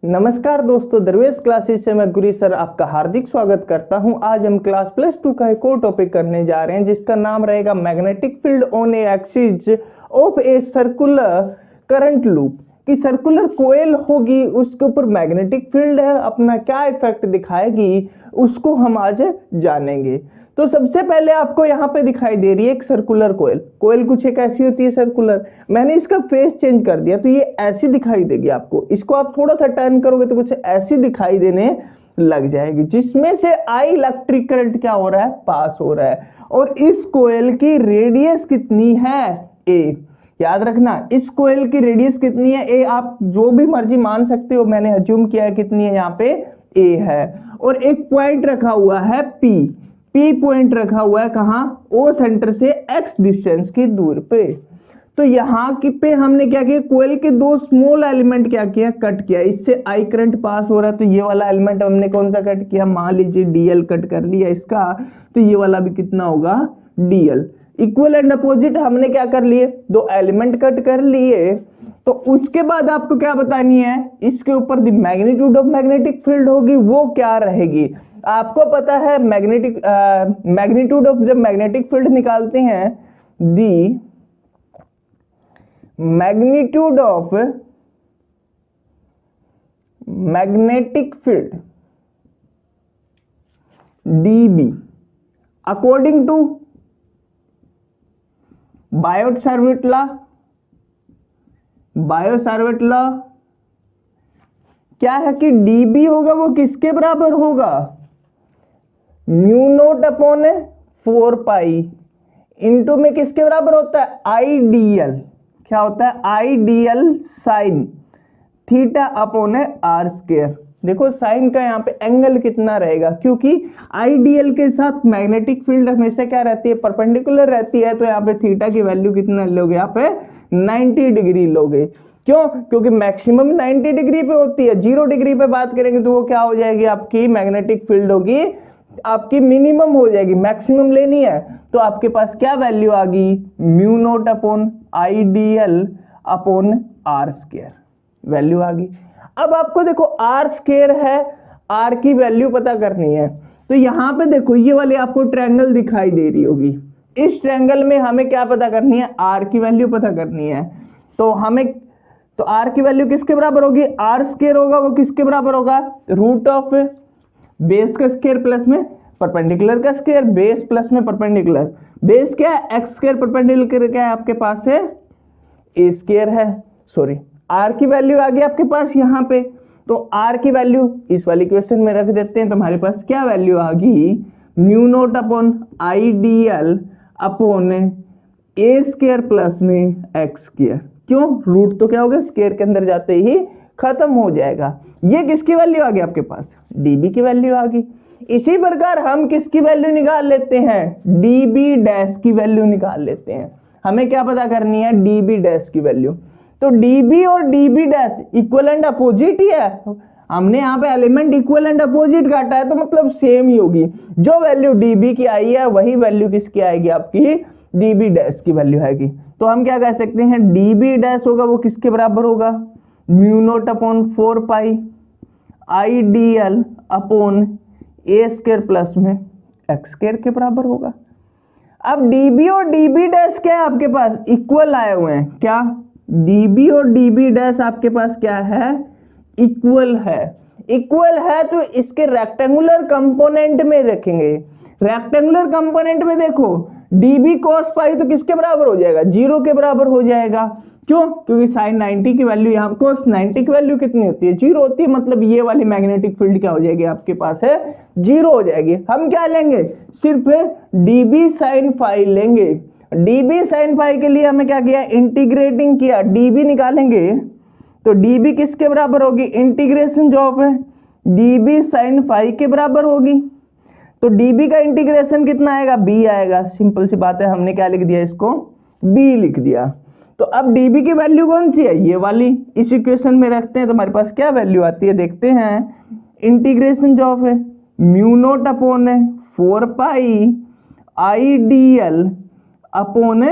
नमस्कार दोस्तों, दरवेश क्लासेस से मैं गुरी सर आपका हार्दिक स्वागत करता हूं। आज हम क्लास +2 का एक और टॉपिक करने जा रहे हैं जिसका नाम रहेगा magnetic field on A axis of a circular current loop. कि सर्कुलर कोयल होगी, उसके ऊपर मैग्नेटिक फील्ड है, अपना क्या इफेक्ट दिखाएगी उसको हम आज जानेंगे। तो सबसे पहले आपको यहाँ पे दिखाई दे रही है एक सर्कुलर कोयल। कोयल कुछ एक ऐसी होती है सर्कुलर। मैंने इसका फेस चेंज कर दिया तो ये ऐसी दिखाई देगी आपको। इसको आप थोड़ा सा टर्न करोगे तो कुछ ऐसी दिखाई देने लग जाएगी, जिसमें से आई इलेक्ट्रिक करंट क्या हो रहा है, पास हो रहा है। और इस कोयल की रेडियस कितनी है, ए। याद रखना, इस कोयल की रेडियस कितनी है, ए। आप जो भी मर्जी मान सकते हो, मैंने अज्यूम किया है कितनी है, यहाँ पे ए है। और एक पॉइंट रखा हुआ है पी। पी पॉइंट रखा हुआ है कहां, ओ सेंटर से एक्स डिस्टेंस की दूर पे। तो यहां की पे हमने क्या किया, कोयल के दो स्मॉल एलिमेंट क्या किया, कट किया। इससे आई करंट पास हो रहा है, तो ये वाला एलिमेंट हमने कौन सा कट किया, मान लीजिए डीएल कट कर लिया इसका, तो ये वाला भी कितना होगा, डीएल। इक्वल एंड अपोजिट हमने क्या कर लिए, दो एलिमेंट कट कर लिए। तो उसके बाद आपको क्या बतानी है, इसके ऊपर the magnitude of magnetic field होगी, वो क्या रहेगी। आपको पता है मैग्नीट्यूड ऑफ, जब मैग्नेटिक फील्ड निकालते हैं, the magnitude of magnetic field dB according to Biot Savart law क्या है कि डीबी होगा वो किसके बराबर होगा, mu not upon 4 pi into में किसके बराबर होता है, आईडीएल। क्या होता है, IDL sine theta upon are square. देखो साइन का यहाँ पे एंगल कितना रहेगा, क्योंकि आईडीएल के साथ मैग्नेटिक फील्ड हमेशा क्या रहती है, परपेंडिकुलर रहती है। तो यहाँ पे थीटा की वैल्यू कितना लोगे, यहाँ पे 90 डिग्री लोगे। क्यों, क्योंकि मैक्सिमम 90 डिग्री पे होती है। 0 डिग्री पे बात करेंगे तो वो क्या हो जाएगी, आपकी मैग्नेटिक फील्ड होगी आपकी मिनिमम हो जाएगी, मैक्सिमम लेनी है। तो आपके पास क्या वैल्यू आ गई, mu not upon I D L upon are square value आ गई। अब आपको देखो आर स्क्वायर है, आर की वैल्यू पता करनी है। तो यहां पे देखो ये वाली आपको ट्रायंगल दिखाई दे रही होगी। इस ट्रायंगल में हमें क्या पता करनी है, आर की वैल्यू पता करनी है। तो हमें तो आर की वैल्यू किसके बराबर होगी, आर स्क्वायर होगा, वो किसके बराबर होगा, रूट ऑफ बेस का स्क्वायर प्लस में परपेंडिकुलर का स्क्वायर, बेस प्लस में परपेंडिकुलर। बेस क्या है, एक्स स्क्वायर, परपेंडिकुलर क्या है आपके पास है, ए स्क्वायर है। सॉरी, आर की वैल्यू आ गई आपके पास यहाँ पे। तो आर की वैल्यू इस वाली क्वेश्चन में रख देते हैं, तो हमारे पास क्या वैल्यू आ गई, mu not upon I D L upon A square plus में एक्स स्क्वायर। क्यों, रूट तो क्या होगा, स्क्वायर के अंदर जाते ही खत्म हो जाएगा। ये किसकी वैल्यू आ गई आपके पास, डीबी की वैल्यू आ गई। इसी प्रकार हम किसकी वैल्यू निकाल लेते हैं, डीबी डैश की वैल्यू निकाल लेते हैं। हमें क्या पता करनी है, डीबी डैश की वैल्यू। तो डीबी और D B dash equal and opposite ही है। हमने यहाँ पे एलिमेंट इक्वल एंड अपोजिट काटा है, तो मतलब सेम ही होगी। जो वैल्यू डीबी की आई है वही वैल्यू किसकी आएगी, आपकी डीबी डैश की वैल्यू आएगी। तो हम क्या कह सकते हैं, डीबी डैश होगा वो किसके बराबर होगा, mu not upon 4 pi IDL upon A square plus में एक्स स्क्वायर के बराबर होगा। अब डीबी और डीबी डैश क्या है आपके पास, इक्वल आए हुए हैं। क्या, डीबी और डीबी डैश आपके पास क्या है, इक्वल है। इक्वल है तो इसके रेक्टेंगुलर कंपोनेंट में रखेंगे। रेक्टेंगुलर कंपोनेंट में देखो, डीबी cos फाई तो किसके बराबर हो जाएगा, 0 के बराबर हो जाएगा। क्यों, क्योंकि साइन 90 की वैल्यू, यहाँ cos 90 की वैल्यू कितनी होती है, 0 होती है। मतलब ये वाली मैग्नेटिक फील्ड क्या हो जाएगी आपके पास है, 0 हो जाएगी। हम क्या लेंगे, सिर्फ डीबी साइन फाई लेंगे। डीबी साइन फाई के लिए हमें क्या किया, इंटीग्रेटिंग किया, डीबी निकालेंगे तो डीबी किसके बराबर होगी, इंटीग्रेशन जो ऑफ डीबी साइन फाई के बराबर होगी। तो डीबी का इंटीग्रेशन कितना आएगा, बी आएगा। सिंपल सी बात है, हमने क्या लिख दिया, इसको बी लिख दिया। तो अब डीबी की वैल्यू कौन सी है, ये वाली। इस इक्वेशन में रखते हैं तो हमारे पास क्या वैल्यू आती है, देखते हैं। इंटीग्रेशन जो of mu naught upon 4 pi IDL upon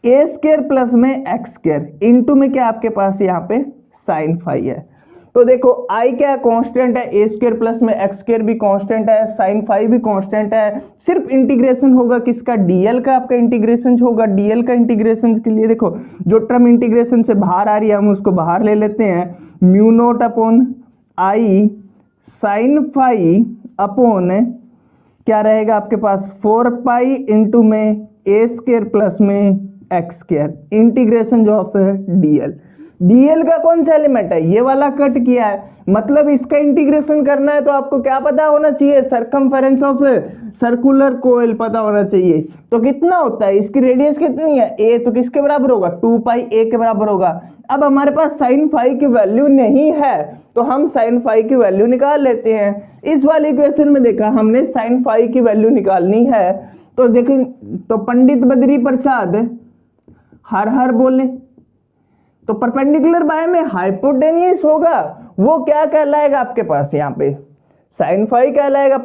A square plus में एक्स स्क्वायर इंटू में क्या आपके पास यहाँ पे साइन फाई है। तो देखो आई क्या है, कांस्टेंट है, ए स्क्वायर प्लस में एक्स स्क्वायर भी कांस्टेंट है, साइन फाई भी कांस्टेंट है, सिर्फ इंटीग्रेशन होगा किसका, डीएल का आपका इंटीग्रेशन होगा। डीएल का इंटीग्रेशन के लिए देखो जो टर्म इंटीग्रेशन से बाहर आ रही है हम उसको बाहर ले लेते हैं, mu not upon I sine phi upon क्या रहेगा आपके पास 4 पाई इंटू में ए स्क्वायर प्लस में एक्स स्क्वायर, इंटीग्रेशन जो ऑफ है डीएल। डीएल का कौन सा एलिमेंट है, ये वाला कट किया है, मतलब इसका इंटीग्रेशन करना है तो आपको क्या पता होना चाहिए, सरकमफेरेंस ऑफ सर्कुलर कोइल पता होना चाहिए। तो कितना होता है, इसकी रेडियस कितनी है ए, तो किसके बराबर होगा 2 पाई ए के बराबर होगा। अब हमारे पास साइन फाई की वैल्यू नहीं है तो हम साइन फाई की वैल्यू निकाल लेते हैं। इस वाले इक्वेशन में देखा हमने साइन फाई की वैल्यू निकालनी है, तो देखिए तो पंडित बद्री प्रसाद हर हर बोले, तो परपेंडिकुलर बाय में हाइपोटेनियस होगा, वो क्या कहलाएगा आपके पास यहाँ पे साइन फाई कहलाएगा।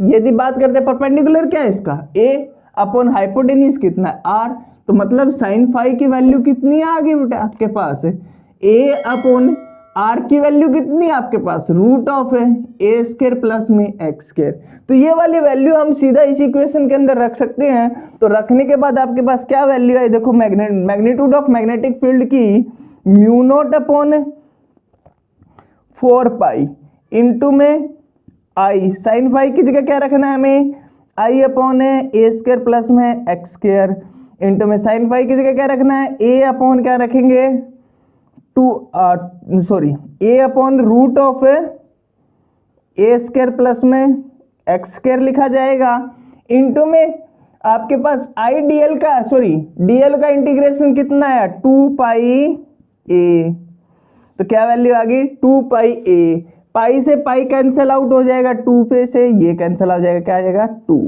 यदि बात करते हैं परपेंडिकुलर क्या है इसका, ए अपॉन हाइपोटेनियस कितना है आर, तो मतलब साइन फाई की वैल्यू कितनी आ गई बेटा आपके पास, ए अपॉन आर की वैल्यू कितनी है आपके पास, root of A square plus में एक्स स्क्वायर। तो ये वाली वैल्यू हम सीधा इस इक्वेशन के अंदर रख सकते हैं। तो रखने के बाद आपके पास क्या वैल्यू है, देखो मैग्नीट्यूड ऑफ मैग्नेटिक फील्ड की mu naught upon 4 pi into में आई, साइन फाई की जगह क्या रखना है हमें, I upon A square plus में एक्स स्क्वायर इंटू में साइन फाई की जगह क्या रखना है, ए अपॉन क्या रखेंगे a upon root of A square plus में एक्स स्क्वायर लिखा जाएगा, इंटू में आपके पास आई डीएल का इंटीग्रेशन कितना है 2 पाई ए, तो क्या वैल्यू आ गई 2 पाई ए, पाई से पाई कैंसिल आउट हो जाएगा, 2 पे से ये कैंसिल हो जाएगा, क्या आ जाएगा 2।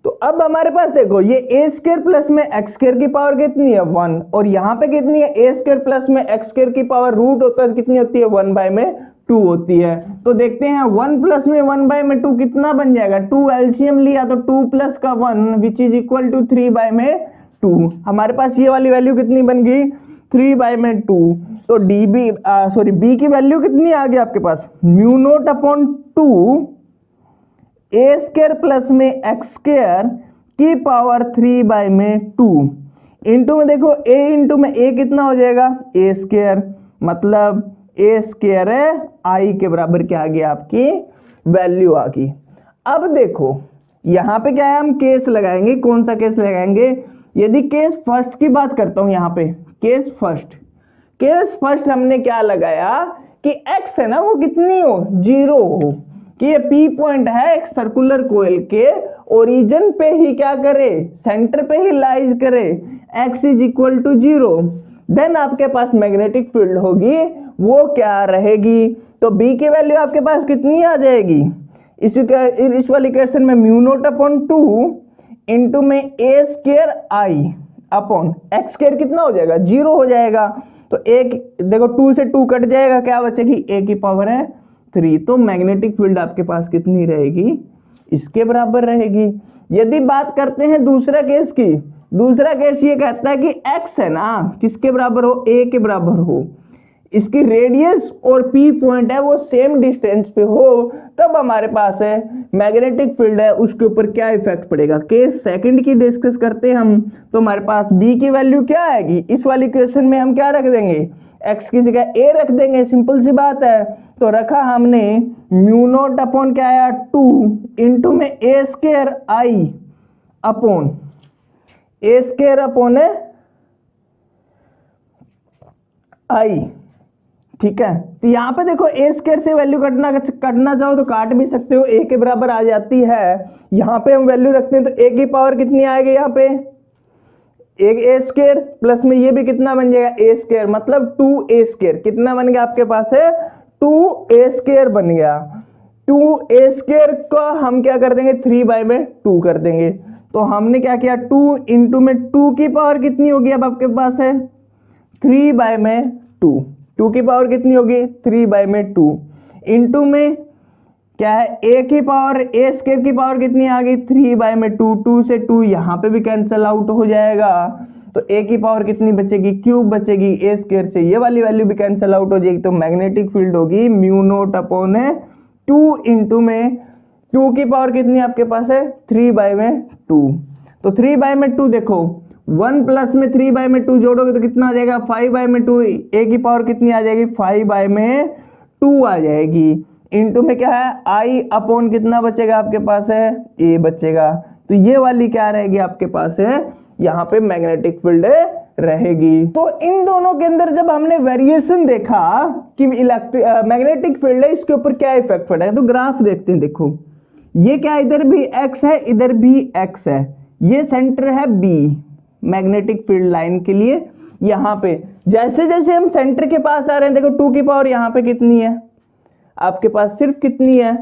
तो अब हमारे पास देखो ये ए स्क्वायर प्लस में एक्स स्क्वायर की पावर कितनी है 1, और यहाँ पे कितनी है ए स्क्वायर प्लस में एक्स स्क्वायर की पावर रूट होता है कितनी होती है 1 बाय में 2 होती है। तो देखते हैं 1 प्लस में 1 बाय में 2 कितना बन जाएगा, 2 एलसीएम लिया तो 2 प्लस का 1 which is equal to 3 by में 2। हमारे पास ये वाली वैल्यू कितनी बन गई 3 बाय में 2। तो बी की वैल्यू कितनी आ गई आपके पास, म्यू नोट अपॉन 2 ए स्क्वायर प्लस में एक्स स्क्वायर की पावर 3 बाय में 2 इंटू में देखो ए इंटू में ए कितना हो जाएगा ए स्क्वायर, मतलब ए स्क्वायर है आई के बराबर क्या आ गया आपकी वैल्यू आ गई। अब देखो यहाँ पे क्या है, हम केस लगाएंगे, कौन सा केस लगाएंगे, यदि केस फर्स्ट की बात करता हूं यहाँ पे, केस फर्स्ट हमने क्या लगाया कि x है ना वो कितनी हो 0 हो, कि ये P पॉइंट है एक सर्कुलर कोयल के ओरिजिन पे ही क्या करे, सेंटर पे ही लाइज करे, x is equal to 0, then आपके पास मैग्नेटिक फील्ड होगी वो क्या रहेगी, तो B की वैल्यू आपके पास कितनी आ जाएगी, इस वाली इक्वेशन में म्यू नोट अपॉन 2 इंटू में a square I upon x square कितना हो जाएगा 0 हो जाएगा। तो एक देखो 2 से 2 कट जाएगा, क्या बचेगी a की पावर है 3, तो मैग्नेटिक फील्ड आपके पास कितनी रहेगी, इसके बराबर रहेगी। यदि बात करते हैं दूसरा केस की, दूसरा केस ये कहता है कि x है ना किसके बराबर हो, a के बराबर हो, इसकी रेडियस और P पॉइंट है वो सेम डिस्टेंस पे हो, तब हमारे पास है मैग्नेटिक फील्ड है उसके ऊपर क्या इफेक्ट पड़ेगा। केस सेकंड की डिस्कस करते हैं हम, तो हमारे पास B की वैल्यू क्या आएगी, इस वाली इक्वेशन में हम क्या रख देंगे, x की जगह a रख देंगे, सिंपल सी बात है। तो रखा हमने म्यू नोट अपॉन क्या आया 2 इंटू में a square I upon A square upon I, ठीक है। तो यहाँ पे देखो ए स्क्वायर से वैल्यू कटना चाहो तो काट भी सकते हो, ए के बराबर आ जाती है। यहाँ पे हम वैल्यू रखते हैं तो ए की पावर कितनी आएगी, यहाँ पे एक ए स्क्वायर प्लस में ये भी कितना बन जाएगा ए स्क्वायर, मतलब 2a स्क्वायर कितना बन गया आपके पास है 2a स्क्वायर बन गया। 2a स्क्वायर का हम क्या कर देंगे 3 बाय में 2 कर देंगे। तो हमने क्या किया 2 इंटू में 2 की पावर कितनी होगी, अब आपके पास है 3 बाय में 2 की पावर कितनी होगी 3 बाय में 2 इंटू में क्या है a की पावर a स्क्वायर की पावर कितनी आ गई 3 बाय में 2 से 2 यहाँ पे भी कैंसिल आउट हो जाएगा। तो ए की पावर कितनी बचेगी, क्यूब बचेगी ए स्क्वायर से, ये वाली वैल्यू भी कैंसिल आउट हो जाएगी। तो मैग्नेटिक फील्ड होगी म्यू नोट अपॉन 2 इंटू में 2 की पावर कितनी आपके पास है 3/2। तो 3/2 देखो 1 प्लस में 3/2 जोड़ोगे तो कितना आ जाएगा 5/2। ए की पावर कितनी आ जाएगी 5/2 आ जाएगी। इंटू में क्या है आई अपॉन कितना बचेगा आपके पास है ए बचेगा। तो ये वाली क्या रहेगी आपके पास है यहाँ पे मैग्नेटिक फील्ड रहेगी। तो इन दोनों के अंदर जब हमने वेरिएशन देखा कि मैग्नेटिक फील्ड है इसके ऊपर क्या इफेक्ट पड़ा है, तो ग्राफ देखते हैं। देखो ये क्या इधर भी x है इधर भी x है, ये सेंटर है B मैग्नेटिक फील्ड लाइन के लिए। यहाँ पे जैसे जैसे हम सेंटर के पास आ रहे हैं देखो 2 की पावर यहाँ पे कितनी है आपके पास, सिर्फ कितनी है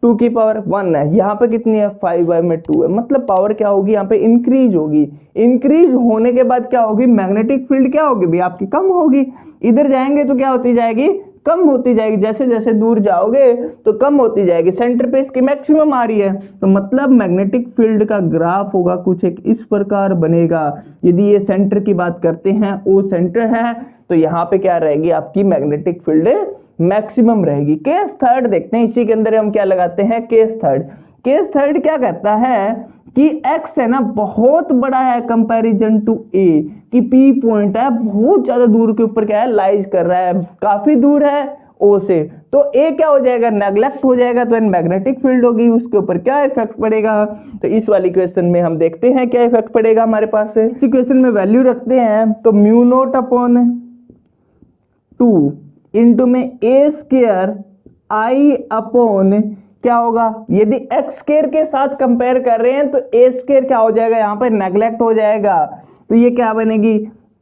2 की पावर 1 है, यहाँ पे कितनी है 5/2 है। मतलब पावर क्या होगी यहाँ पे इंक्रीज होगी। इंक्रीज होने के बाद क्या होगी मैग्नेटिक फील्ड क्या होगी भी आपकी कम होगी। इधर जाएंगे तो क्या होती जाएगी कम होती जाएगी, जैसे जैसे दूर जाओगे तो कम होती जाएगी। सेंटर पे इसकी मैक्सिमम आ रही है तो मतलब मैग्नेटिक फील्ड का ग्राफ होगा कुछ एक इस प्रकार बनेगा। यदि ये सेंटर की बात करते हैं ओ सेंटर है तो यहाँ पे क्या रहेगी आपकी मैग्नेटिक फील्ड मैक्सिमम रहेगी। केस थर्ड देखते हैं, इसी के अंदर हम क्या लगाते हैं केस थर्ड। केस थर्ड क्या कहता है कि x है ना बहुत बड़ा है कंपैरिजन टू a, कि p पॉइंट है बहुत ज्यादा दूर के ऊपर क्या है लाइज कर रहा है, काफी दूर है o से, तो a क्या हो जाएगा नेग्लेक्ट हो जाएगा। तो मैग्नेटिक फील्ड होगी उसके ऊपर क्या इफेक्ट पड़ेगा। तो इस वाली क्वेश्चन में हम देखते हैं क्या इफेक्ट पड़ेगा हमारे पास है। इसी क्वेश्चन में वैल्यू रखते हैं तो म्यू नोट अपॉन 2 इंटू में ए स्क्वायर आई अपॉन क्या होगा, यदि एक्स स्क्वायर के साथ कंपेयर कर रहे हैं तो ए स्क्वायर क्या हो जाएगा यहाँ पर नेग्लेक्ट हो जाएगा। तो ये क्या बनेगी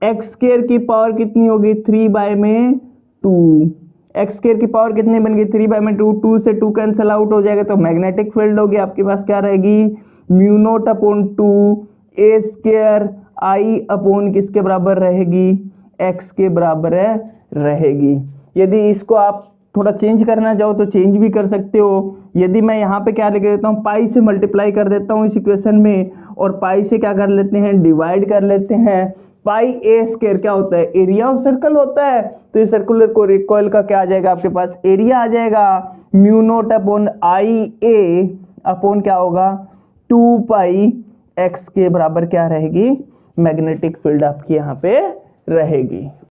एक्स स्क्वायर की पावर कितनी होगी 3/2। एक्स स्क्वायर की पावर कितनी बन गई 3/2, 2 से 2 कैंसिल आउट हो जाएगा। तो मैग्नेटिक फील्ड होगी आपके पास क्या रहेगी mu naught upon 2 A square I upon किसके बराबर रहेगी एक्स के बराबर रहेगी। यदि इसको आप थोड़ा चेंज करना चाहो तो चेंज भी कर सकते हो। यदि मैं यहाँ पे क्या लिख देता हूँ पाई से मल्टीप्लाई कर देता हूँ इस इक्वेशन में, और पाई से क्या कर लेते हैं डिवाइड कर लेते हैं। पाई ए स्क्वायर क्या होता है एरिया ऑफ सर्कल होता है, तो इस सर्कुलर कोइल का क्या आ जाएगा आपके पास एरिया आ जाएगा। Mu naught upon I A upon क्या होगा 2 x के बराबर क्या रहेगी मैग्नेटिक फील्ड आपकी यहाँ पे रहेगी।